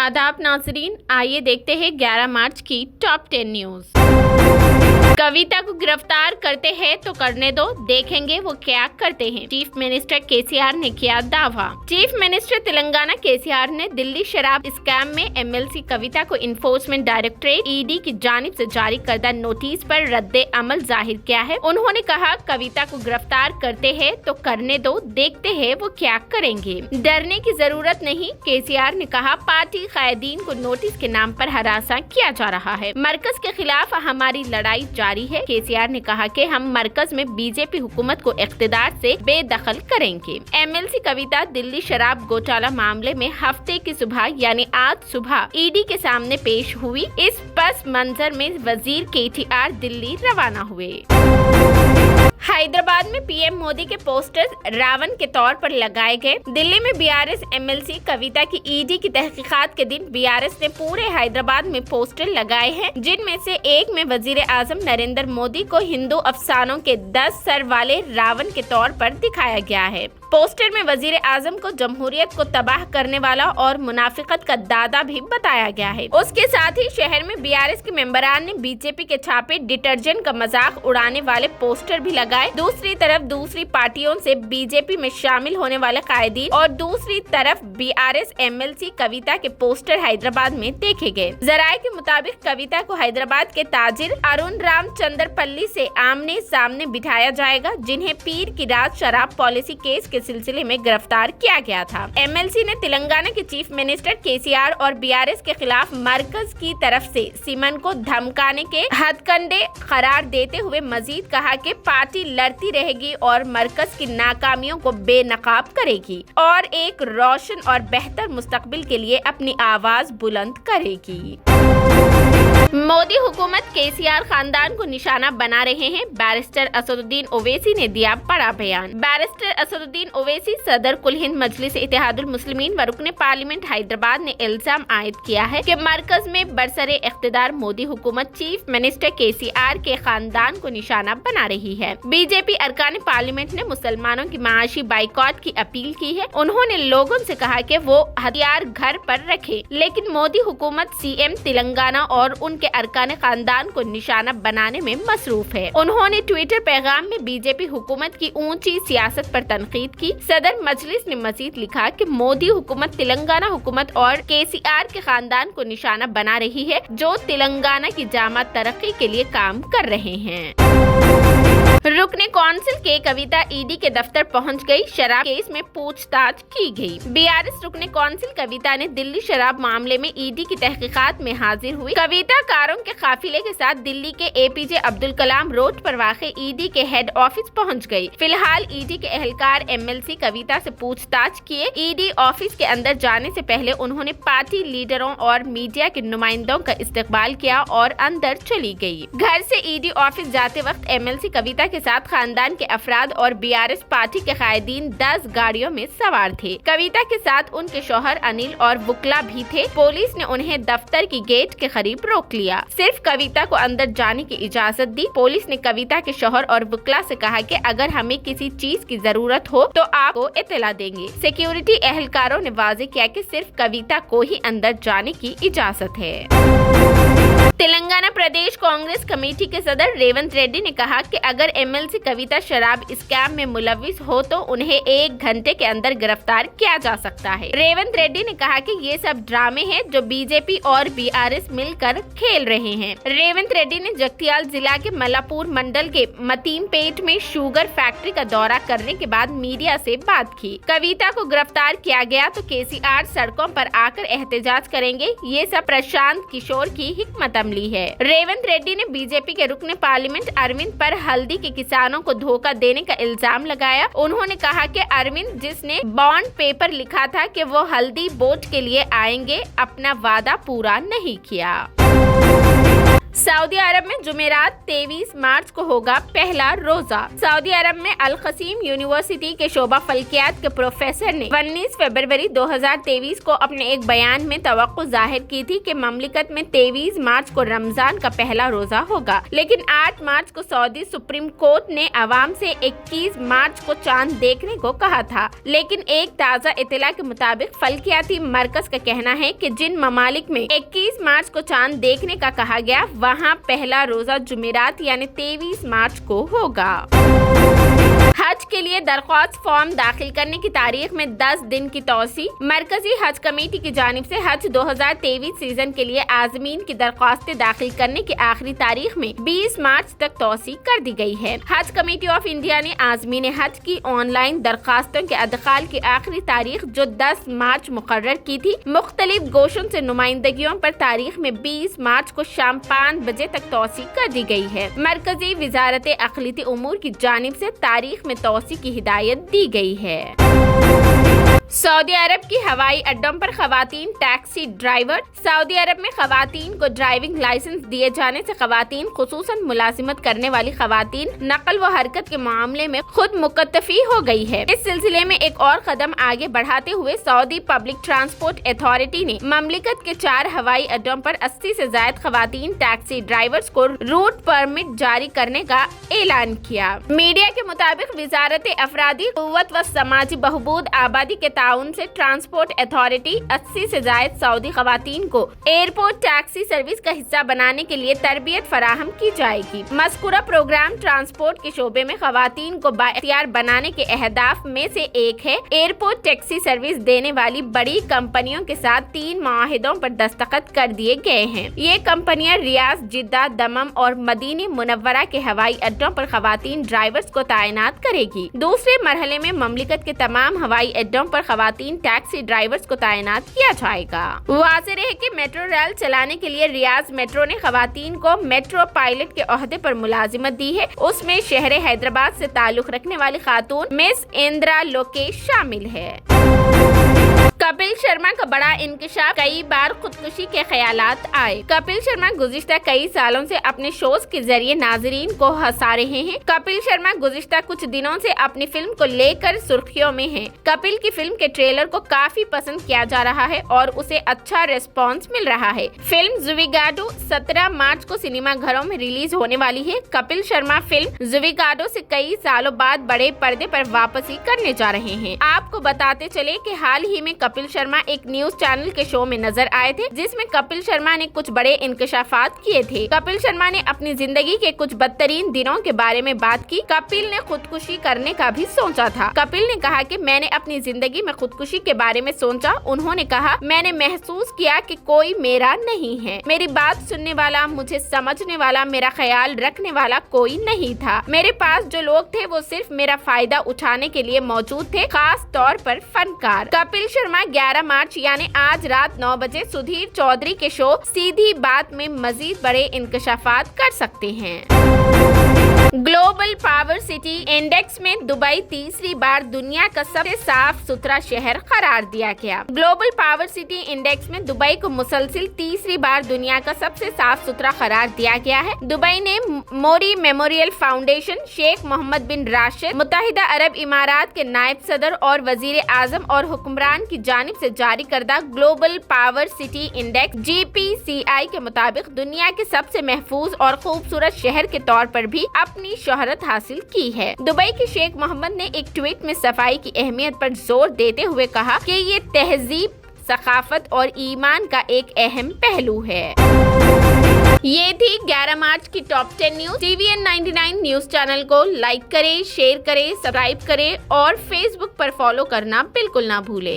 आदाब नाजरीन, आइए देखते हैं 11 मार्च की टॉप 10 न्यूज। कविता को गिरफ्तार करते हैं तो करने दो, देखेंगे वो क्या करते हैं। चीफ मिनिस्टर केसीआर ने किया दावा। चीफ मिनिस्टर तेलंगाना केसीआर ने दिल्ली शराब स्कैम में एमएलसी कविता को इन्फोर्समेंट डायरेक्टरेट ईडी की जानिब से जारी करदा नोटिस पर रद्दे अमल जाहिर किया है। उन्होंने कहा, कविता को गिरफ्तार करते हैं तो करने दो, देखते हैं वो क्या करेंगे, डरने की जरूरत नहीं। केसीआर ने कहा, पार्टी कायदीन को नोटिस के नाम पर हरासा किया जा रहा है, मरकज के खिलाफ हमारी लड़ाई जारी है। केसीआर ने कहा कि हम मरकज में बीजेपी हुकूमत को इख्तिदार से बेदखल करेंगे। एमएलसी कविता दिल्ली शराब घोटाला मामले में हफ्ते की सुबह यानी आज सुबह ईडी के सामने पेश हुई। इस पस मंजर में वजीर केटीआर दिल्ली रवाना हुए। हैदराबाद में पीएम मोदी के पोस्टर्स रावण के तौर पर लगाए गए। दिल्ली में बीआरएस एमएलसी कविता की ईडी की तहकीकात के दिन बीआरएस ने पूरे हैदराबाद में पोस्टर लगाए हैं, जिनमें से एक में वजीर आजम नरेंद्र मोदी को हिंदू अफसानों के 10 सर वाले रावण के तौर पर दिखाया गया है। पोस्टर में वजीर आजम को जमहूरियत को तबाह करने वाला और मुनाफिकत का दादा भी बताया गया है। उसके साथ ही शहर में बीआरएस के मेंबरान ने बीजेपी के छापे डिटर्जेंट का मजाक उड़ाने वाले पोस्टर भी लगाए। दूसरी तरफ दूसरी पार्टियों से बीजेपी में शामिल होने वाले कायदीन और दूसरी तरफ बीआरएस एमएलसी कविता के पोस्टर हैदराबाद में देखे गए। जराये के मुताबिक कविता को हैदराबाद के ताजिर अरुण रामचंद्रपल्ली से आमने सामने बिठाया जाएगा, जिन्हें पीर की रात शराब पॉलिसी केस के सिलसिले में गिरफ्तार किया गया था। एमएलसी ने तेलंगाना के चीफ मिनिस्टर केसीआर और बीआरएस के खिलाफ मरकज की तरफ से सिमन को धमकाने के हथकंडे करार देते हुए मजीद कहा कि पार्टी लड़ती रहेगी और मरकज की नाकामियों को बेनकाब करेगी और एक रोशन और बेहतर मुस्तकबिल के लिए अपनी आवाज बुलंद करेगी। मोदी हुकूमत केसीआर खानदान को निशाना बना रहे हैं, बैरिस्टर असदुद्दीन ओवैसी ने दिया बड़ा बयान। बैरिस्टर असदुद्दीन ओवैसी सदर कुल हिंद मजलिस इत्तेहादुल मुस्लिमीन व रुकने पार्लियामेंट हैदराबाद ने इल्जाम आयद किया है कि मरकज में बरसरे इख्तिदार मोदी हुकूमत चीफ मिनिस्टर केसीआर के खानदान को निशाना बना रही है। बीजेपी अरकान पार्लियामेंट ने मुसलमानों की माशी बाइकॉट की अपील की है। उन्होंने लोगों से कहा कि वो हथियार घर पर रखे, लेकिन मोदी हुकूमत सीएम तेलंगाना और उनके अरकान खानदान को निशाना बनाने में मसरूफ है। उन्होंने ट्विटर पैगाम में बीजेपी हुकूमत की ऊंची सियासत पर तनकीद की। सदर मजलिस ने मजीद लिखा कि मोदी हुकूमत तेलंगाना हुकूमत और केसीआर के खानदान को निशाना बना रही है, जो तेलंगाना की जामा तरक्की के लिए काम कर रहे हैं। रुकने कौंसिल के कविता ईडी के दफ्तर पहुंच गई, शराब केस में पूछताछ की गई। बीआरएस रुकने कौंसिल कविता ने दिल्ली शराब मामले में ईडी की तहकीकात में हाजिर हुई। कविता कारों के काफिले के साथ दिल्ली के एपीजे अब्दुल कलाम रोड पर वाक़े ईडी के हेड ऑफिस पहुंच गई। फिलहाल ईडी के एहलकार एमएलसी कविता से पूछताछ किए। ईडी ऑफिस के अंदर जाने से पहले उन्होंने पार्टी लीडरों और मीडिया के नुमाइंदों का इस्तकबाल किया और अंदर चली गयी। घर से ईडी ऑफिस जाते वक्त एमएलसी कविता के साथ खानदान के अफराद और बीआरएस पार्टी के कायदीन 10 गाड़ियों में सवार थे। कविता के साथ उनके शौहर अनिल और वुकला भी थे। पुलिस ने उन्हें दफ्तर की गेट के करीब रोक लिया। सिर्फ कविता को अंदर जाने की इजाजत दी। पुलिस ने कविता के शौहर और वुकला से कहा कि अगर हमें किसी चीज की जरूरत हो तो आपको इत्तला देंगे। सिक्योरिटी एहलकारों ने वाजे किया कि सिर्फ कविता को ही अंदर जाने की इजाजत है। तेलंगाना प्रदेश कांग्रेस कमेटी के सदर रेवंत रेड्डी ने कहा कि अगर एमएलसी कविता शराब स्कैम में मुलविस हो तो उन्हें 1 घंटे के अंदर गिरफ्तार किया जा सकता है। रेवंत रेड्डी ने कहा कि ये सब ड्रामे हैं जो बीजेपी और बीआरएस मिलकर खेल रहे हैं। रेवंत रेड्डी ने जगतियाल जिला के मलापुर मंडल के मतीमपेट में शुगर फैक्ट्री का दौरा करने के बाद मीडिया से बात की। कविता को गिरफ्तार किया गया तो केसीआर सड़कों पर आकर एहतजाज करेंगे, ये सब प्रशांत किशोर की हिकमत अमली है। रेवंत रेड्डी ने बीजेपी के रुकने पार्लियामेंट अरविंद पर हल्दी के किसानों को धोखा देने का इल्जाम लगाया। उन्होंने कहा कि अरविंद, जिसने बॉन्ड पेपर लिखा था कि वो हल्दी बोट के लिए आएंगे, अपना वादा पूरा नहीं किया। सऊदी अरब में जुमेरात 23 मार्च को होगा पहला रोजा। सऊदी अरब में अल खसीम यूनिवर्सिटी के शोबा फल्कियात के प्रोफेसर ने 19 फरवरी 2023 को अपने एक बयान में तवक्को जाहिर की थी कि ममलिकत में 23 मार्च को रमजान का पहला रोजा होगा, लेकिन 8 मार्च को सऊदी सुप्रीम कोर्ट ने अवाम से 21 मार्च को चांद देखने को कहा था। लेकिन एक ताज़ा इत्तला के मुताबिक फल्कियाती मरकज का कहना है कि जिन ममालिक में 21 मार्च को चांद देखने का कहा गया, वहाँ पहला रोजा जुमेरात यानी 23 मार्च को होगा। हज के लिए दरख्वास्त फॉर्म दाखिल करने की तारीख में 10 दिन की तौसी। मरकजी हज कमेटी की जानिब से हज 2023 सीजन के लिए आज़मीन की दरख्वास्तें दाखिल करने की आखिरी तारीख में 20 मार्च तक तौसी कर दी गई है। हज कमेटी ऑफ इंडिया ने आज़मीन हज की ऑनलाइन दरख्वास्तों के अदखाल की आखिरी तारीख जो 10 मार्च मुकर्रर की थी, मुख्तलिफ गोशों से नुमाइंदगियों पर तारीख में 20 मार्च को शाम 5 बजे तक तौसी कर दी गई है। मरकजी वजारत अक़लियती उमूर की जानिब से तारीख में तौसी की हिदायत दी गई है। सऊदी अरब की हवाई अड्डों पर खवातीन टैक्सी ड्राइवर। सऊदी अरब में खवातीन को ड्राइविंग लाइसेंस दिए जाने से खवातीन, खुसूसन मुलाजिमत करने वाली खवातीन, नकल व हरकत के मामले में खुद मुकत्तफी हो गई है। इस सिलसिले में एक और कदम आगे बढ़ाते हुए सऊदी पब्लिक ट्रांसपोर्ट अथॉरिटी ने ममलिकत के 4 हवाई अड्डों पर 80 से ज्यादा खवातीन टैक्सी ड्राइवर्स को रूट परमिट जारी करने का ऐलान किया। मीडिया के मुताबिक वजारत अफरादी कुव्वत व समाजी बहबूद आबादी के ताउन से ट्रांसपोर्ट अथॉरिटी 80 से ज्यादा सऊदी खवातीन को एयरपोर्ट टैक्सी सर्विस का हिस्सा बनाने के लिए तरबियत फराहम की जाएगी। मज़कूरा प्रोग्राम ट्रांसपोर्ट के शोबे में खवातीन को बाइख्तियार बनाने के अहदाफ में से एक है। एयरपोर्ट टैक्सी सर्विस देने वाली बड़ी कंपनियों के साथ 3 मुआहिदों पर दस्तखत कर दिए गए हैं। ये कंपनियां रियाज, जिद्दा, दमम और मदीने मुनव्वरा के हवाई अड्डों पर खवातीन ड्राइवर्स को तैनात करेगी। दूसरे मरहले में ममलिकत के तमाम हवाई अड्डों पर खवातीन टैक्सी ड्राइवर्स को तैनात किया जाएगा। वाज़ेह है कि मेट्रो रेल चलाने के लिए रियाज मेट्रो ने खवातीन को मेट्रो पायलट के ओहदे पर मुलाजिमत दी है। उसमें शहर हैदराबाद से ताल्लुक रखने वाली खातून मिस इंदिरा लोकेश शामिल है। कपिल शर्मा का बड़ा इंकशाफ, कई बार खुदकुशी के ख्यालात आए। कपिल शर्मा गुज़िश्ता कई सालों से अपने शोज के जरिए नाजरीन को हंसा रहे हैं। कपिल शर्मा गुज़िश्ता कुछ दिनों से अपनी फिल्म को लेकर सुर्खियों में हैं। कपिल की फिल्म के ट्रेलर को काफी पसंद किया जा रहा है और उसे अच्छा रिस्पॉन्स मिल रहा है। फिल्म ज़ुविगाडो 17 मार्च को सिनेमा घरों में रिलीज होने वाली है। कपिल शर्मा फिल्म ज़ुविगाडो से कई सालों बाद बड़े पर्दे पर वापसी करने जा रहे हैं। आपको बताते चले कि हाल ही में कपिल शर्मा एक न्यूज चैनल के शो में नजर आए थे, जिसमें कपिल शर्मा ने कुछ बड़े इंकशाफात किए थे। कपिल शर्मा ने अपनी जिंदगी के कुछ बदतरीन दिनों के बारे में बात की। कपिल ने खुदकुशी करने का भी सोचा था। कपिल ने कहा कि मैंने अपनी जिंदगी में खुदकुशी के बारे में सोचा। उन्होंने कहा, मैंने महसूस किया कि कोई मेरा नहीं है, मेरी बात सुनने वाला, मुझे समझने वाला, मेरा ख्याल रखने वाला कोई नहीं था। मेरे पास जो लोग थे वो सिर्फ मेरा फायदा उठाने के लिए मौजूद थे, खास तौर पर फनकार। कपिल शर्मा 11 मार्च यानी आज रात 9 बजे सुधीर चौधरी के शो सीधी बात में मजीद बड़े इंकशाफात कर सकते हैं। ग्लोबल पावर सिटी इंडेक्स में दुबई तीसरी बार दुनिया का सबसे साफ सुथरा शहर करार दिया गया। ग्लोबल पावर सिटी इंडेक्स में दुबई को मुसलसिल तीसरी बार दुनिया का सबसे साफ सुथरा करार दिया गया है। दुबई ने मोरी मेमोरियल फाउंडेशन, शेख मोहम्मद बिन राशिद, मुत्तहिदा अरब इमारात के नायब सदर और वजीर आजम और हुक्मरान की जानिब से जारी करदा global power city index GPCI के मुताबिक दुनिया के सबसे महफूज और खूबसूरत शहर के तौर पर भी अपनी शोहरत हासिल की है। दुबई के शेख मोहम्मद ने एक ट्वीट में सफाई की अहमियत पर जोर देते हुए कहा कि ये तहजीब, सकाफत और ईमान का एक अहम पहलू है। ये थी 11 मार्च की top 10 news. TVN 99 news channel को लाइक करें, शेयर करें, सब्सक्राइब करें और फेसबुक पर फॉलो करना बिल्कुल ना भूलें।